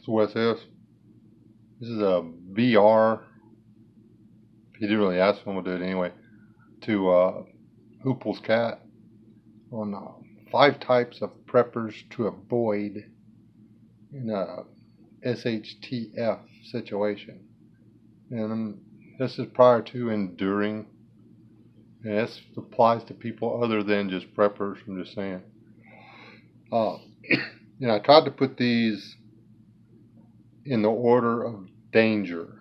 So what it says, this is a VR. He didn't really ask me, I'm gonna do it anyway. To Huples Cat on 5 types of preppers to avoid in a SHTF situation. And this is prior to enduring. And this applies to people other than just preppers. I'm just saying. Uh, I tried to put these in the order of danger.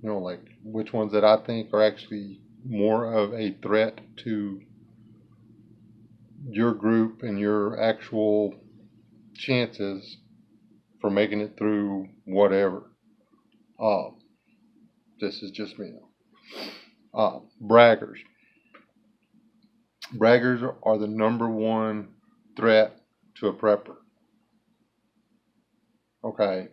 Like which ones that I think are actually more of a threat to your group and your actual chances for making it through whatever. This is just me. Braggers. Braggers are the number one threat to a prepper. Okay.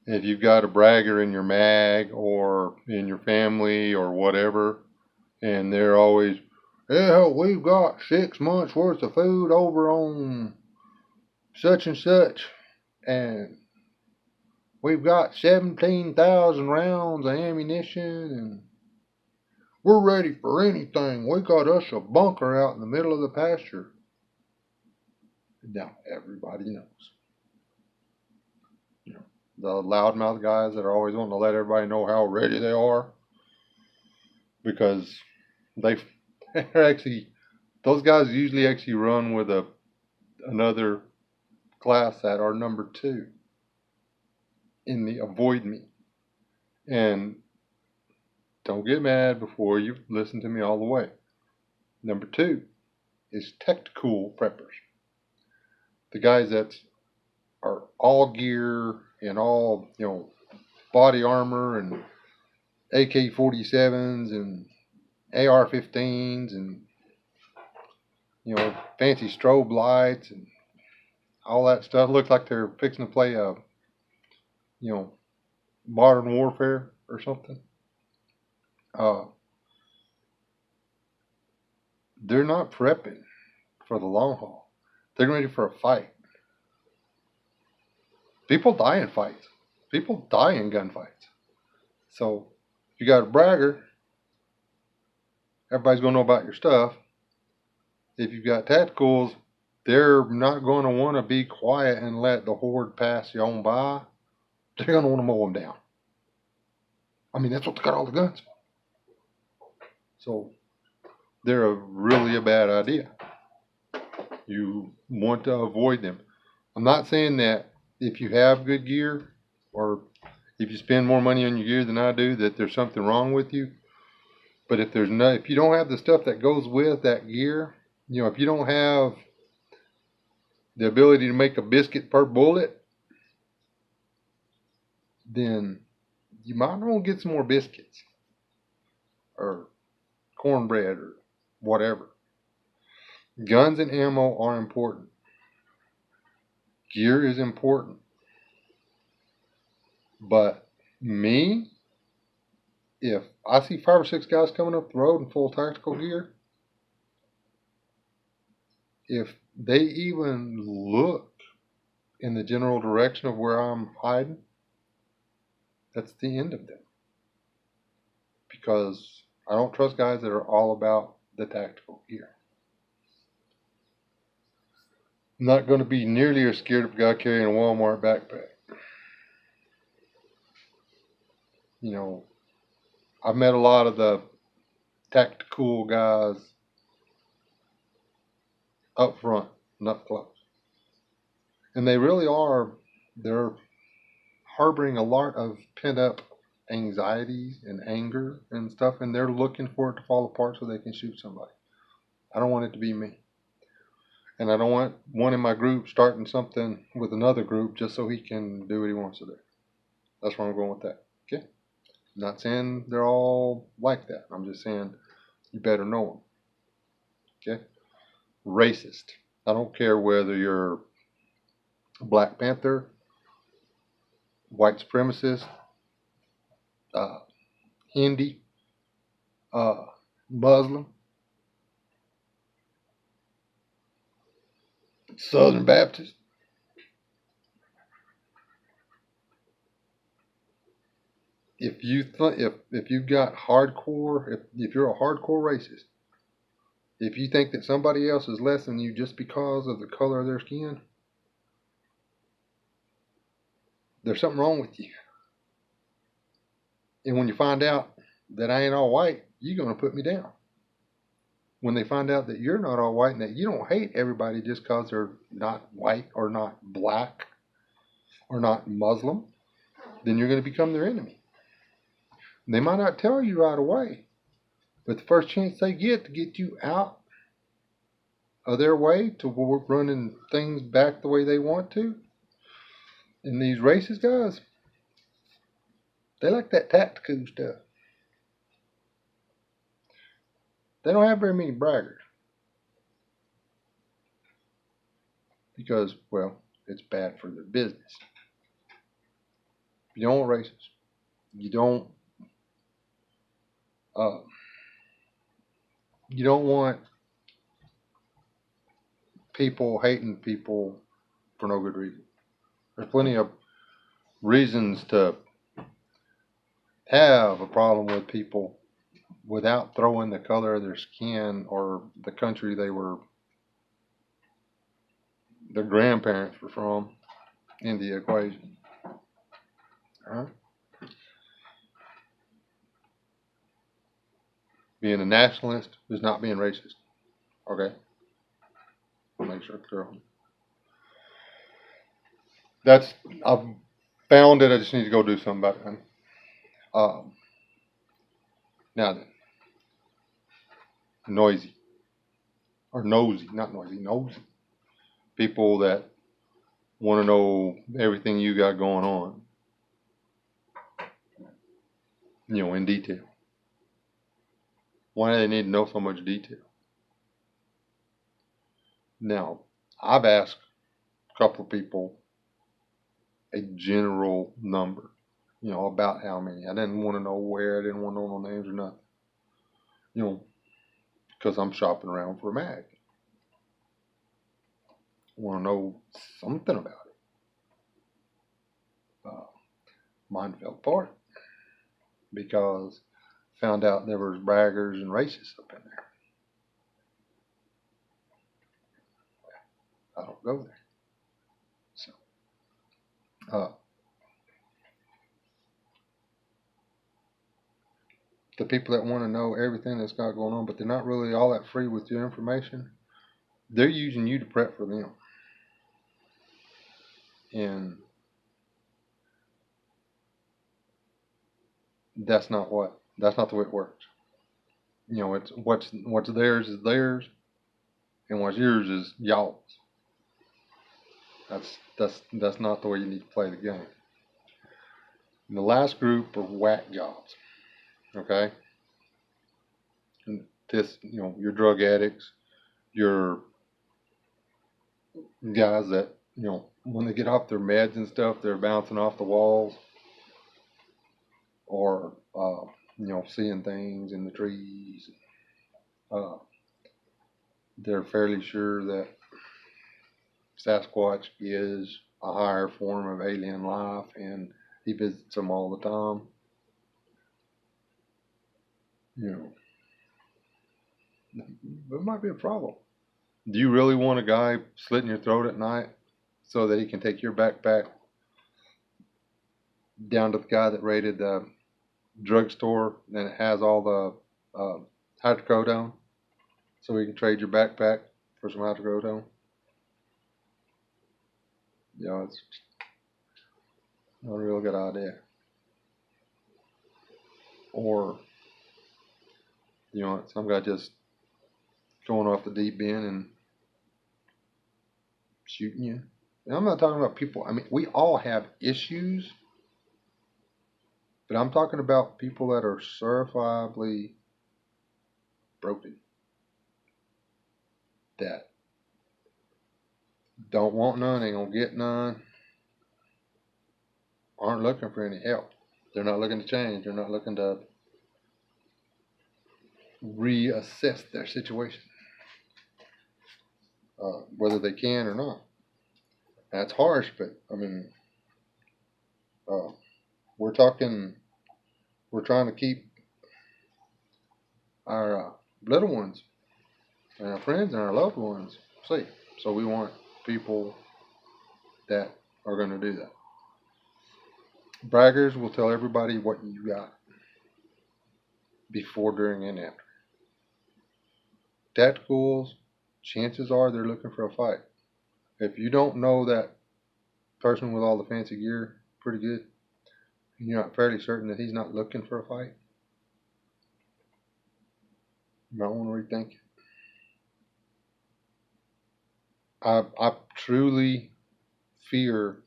If you've got a bragger in your mag or in your family or whatever, and they're always, yeah, we've got 6 months worth of food over on such and such, and we've got 17,000 rounds of ammunition, and we're ready for anything. We got us a bunker out in the middle of the pasture. Now everybody knows. The loudmouth guys that are always wanting to let everybody know how ready they are, because they're actually, those guys usually actually run with another class that are number 2 in the avoid me. And don't get mad before you listen to me all the way. Number 2 is tactical preppers. The guys that are all gear and all, body armor and AK-47s and AR-15s and, fancy strobe lights and all that stuff. Looks like they're fixing to play a, modern warfare or something. They're not prepping for the long haul. They're ready for a fight. People die in fights. People die in gunfights. So if you got a bragger, everybody's going to know about your stuff. If you've got tacticals, they're not going to want to be quiet and let the horde pass you on by. They're going to want to mow them down. I mean, that's what they got all the guns for. So they're really a bad idea. You want to avoid them. I'm not saying that if you have good gear or if you spend more money on your gear than I do, that there's something wrong with you. But if you don't have the stuff that goes with that gear, if you don't have the ability to make a biscuit per bullet, then you might want to get some more biscuits or cornbread or whatever. Guns and ammo are important. Gear is important. But me, if I see 5 or 6 guys coming up the road in full tactical gear, if they even look in the general direction of where I'm hiding, that's the end of them. Because I don't trust guys that are all about the tactical gear. I'm not going to be nearly as scared of a guy carrying a Walmart backpack. I've met a lot of the tactical guys up front, not close. And they really are, they're harboring a lot of pent up anxieties and anger and stuff, and they're looking for it to fall apart so they can shoot somebody. I don't want it to be me. And I don't want one in my group starting something with another group just so he can do what he wants to do. That's where I'm going with that. Okay? I'm not saying they're all like that. I'm just saying you better know them. Okay? Racist. I don't care whether you're a Black Panther, white supremacist, Hindi, Muslim. Southern Baptist. If you got hardcore, if you're a hardcore racist, if you think that somebody else is less than you just because of the color of their skin, there's something wrong with you. And when you find out that I ain't all white, you're gonna put me down. When they find out that you're not all white and that you don't hate everybody just because they're not white or not black or not Muslim, then you're going to become their enemy. They might not tell you right away, but the first chance they get to get you out of their way to running things back the way they want to, and these racist guys, they like that tactical stuff. They don't have very many braggers because, well, it's bad for their business. You don't want racist. You don't. You don't want people hating people for no good reason. There's plenty of reasons to have a problem with people without throwing the color of their skin or the country their grandparents were from in the equation. All right? Being a nationalist is not being racist. Okay? I'll make sure it's clear. I've found it. I just need to go do something about it. Now then, noisy. Or nosy, not noisy, nosy. People that want to know everything you got going on, in detail. Why do they need to know so much detail? Now, I've asked a couple of people a general number, about how many. I didn't want to know where, I didn't want to know no names or nothing, because I'm shopping around for a mag. I want to know something about it. Mine fell apart because found out there was braggers and racists up in there. I don't go there. So, the people that want to know everything that's got going on, but they're not really all that free with your information, they're using you to prep for them. And that's not the way it works. It's what's theirs is theirs, and what's yours is y'all's. That's not the way you need to play the game. And the last group are whack jobs. Okay? And this, your drug addicts, your guys that, when they get off their meds and stuff, they're bouncing off the walls or, seeing things in the trees. They're fairly sure that Sasquatch is a higher form of alien life and he visits them all the time. It might be a problem. Do you really want a guy slitting your throat at night so that he can take your backpack down to the guy that raided the drugstore and it has all the hydrocodone so he can trade your backpack for some hydrocodone? It's not a real good idea. Or, some guy just going off the deep end and shooting you. And I'm not talking about people. I mean, we all have issues, but I'm talking about people that are certifiably broken, that don't want none, ain't gonna get none, aren't looking for any help. They're not looking to change. They're not looking to reassess their situation. whether they can or not. That's harsh, but I mean, uh, we're talking, we're trying to keep our little ones and our friends and our loved ones safe. So we want people that are going to do that. Braggers will tell everybody what you got before, during, and after. Tacticals, chances are they're looking for a fight. If you don't know that person with all the fancy gear pretty good, and you're not fairly certain that he's not looking for a fight, you might want to rethink it. I truly fear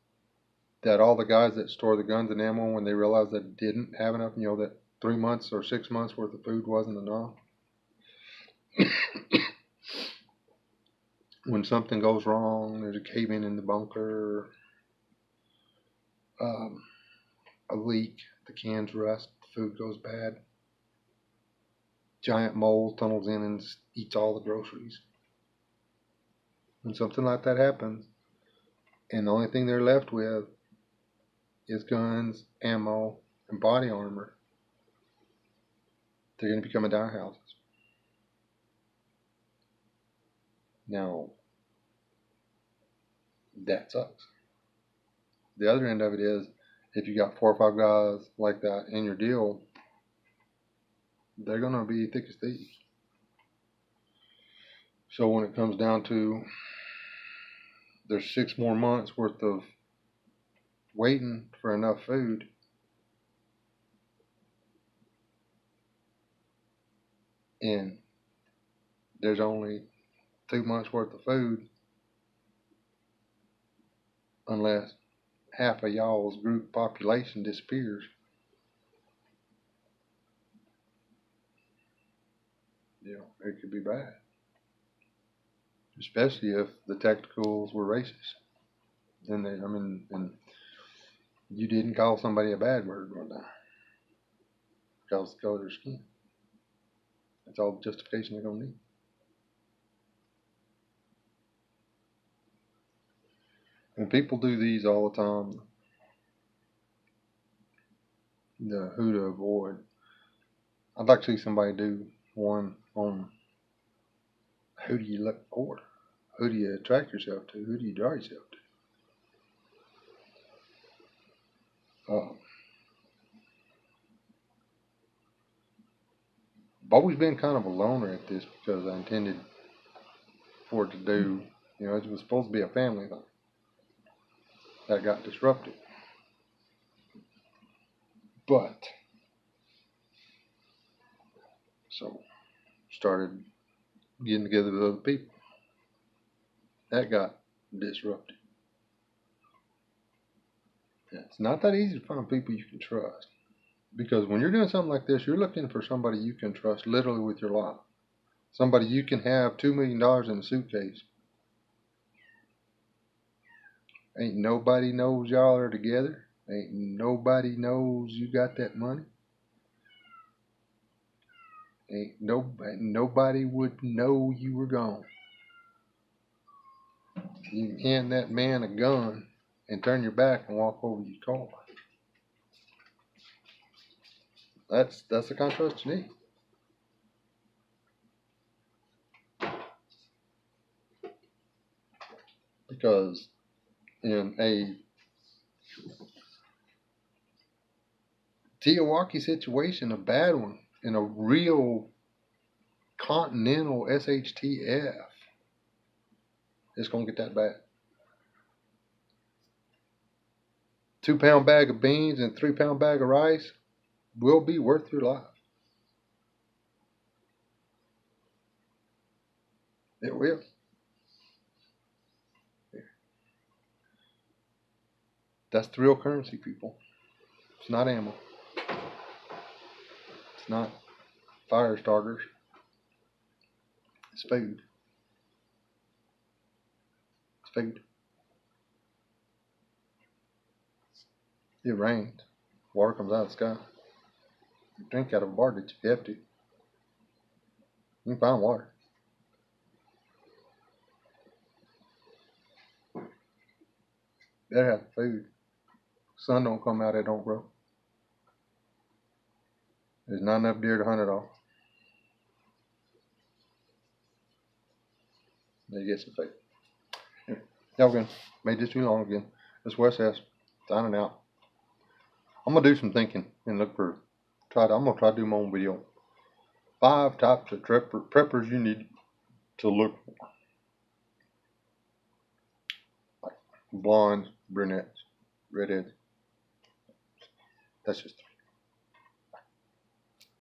that all the guys that store the guns and ammo, when they realize that didn't have enough, that 3 months or 6 months worth of food wasn't enough, when something goes wrong, there's a cave in the bunker, a leak, the cans rust, the food goes bad, giant mole tunnels in and eats all the groceries. When something like that happens, and the only thing they're left with is guns, ammo, and body armor, they're going to become a dire houses. Now, that sucks. The other end of it is, if you got 4 or 5 guys like that in your deal, they're going to be thick as thieves. So when it comes down to, there's 6 more months worth of waiting for enough food, and there's only 2 months worth of food, unless half of y'all's group population disappears. It could be bad. Especially if the tacticals were racist. And you didn't call somebody a bad word one time. Because the color of their skin. That's all the justification they're going to need. And people do these all the time. The who to avoid. I'd like to see somebody do one on who do you look for? Who do you attract yourself to? Who do you draw yourself to? I've always been kind of a loner at this, because I intended for it to do, it was supposed to be a family thing. That got disrupted. But, so, started getting together with other people. That got disrupted. It's not that easy to find people you can trust. Because when you're doing something like this, you're looking for somebody you can trust literally with your life. Somebody you can have $2 million in a suitcase. Ain't nobody knows y'all are together. Ain't nobody knows you got that money. Nobody would know you were gone. You can hand that man a gun and turn your back and walk over your car. That's the kind of trust you need. Because in a Teowaki situation, a bad one, in a real continental SHTF, it's going to get that bad. 2-pound bag of beans and 3-pound bag of rice will be worth your life. It will. That's the real currency, people. It's not ammo. It's not fire starters. It's food. It's food. It rains. Water comes out of the sky. You drink out of a bar ditch if you have to. You can find water. Better have food. Sun don't come out, it don't grow. There's not enough deer to hunt it off. They get some food. Here. Y'all again. Made this too long again. This Wes S. Signing out. I'm gonna do some thinking and look for. I'm gonna try to do my own video. 5 types of preppers you need to look for. Like blondes, brunettes, redheads. That's just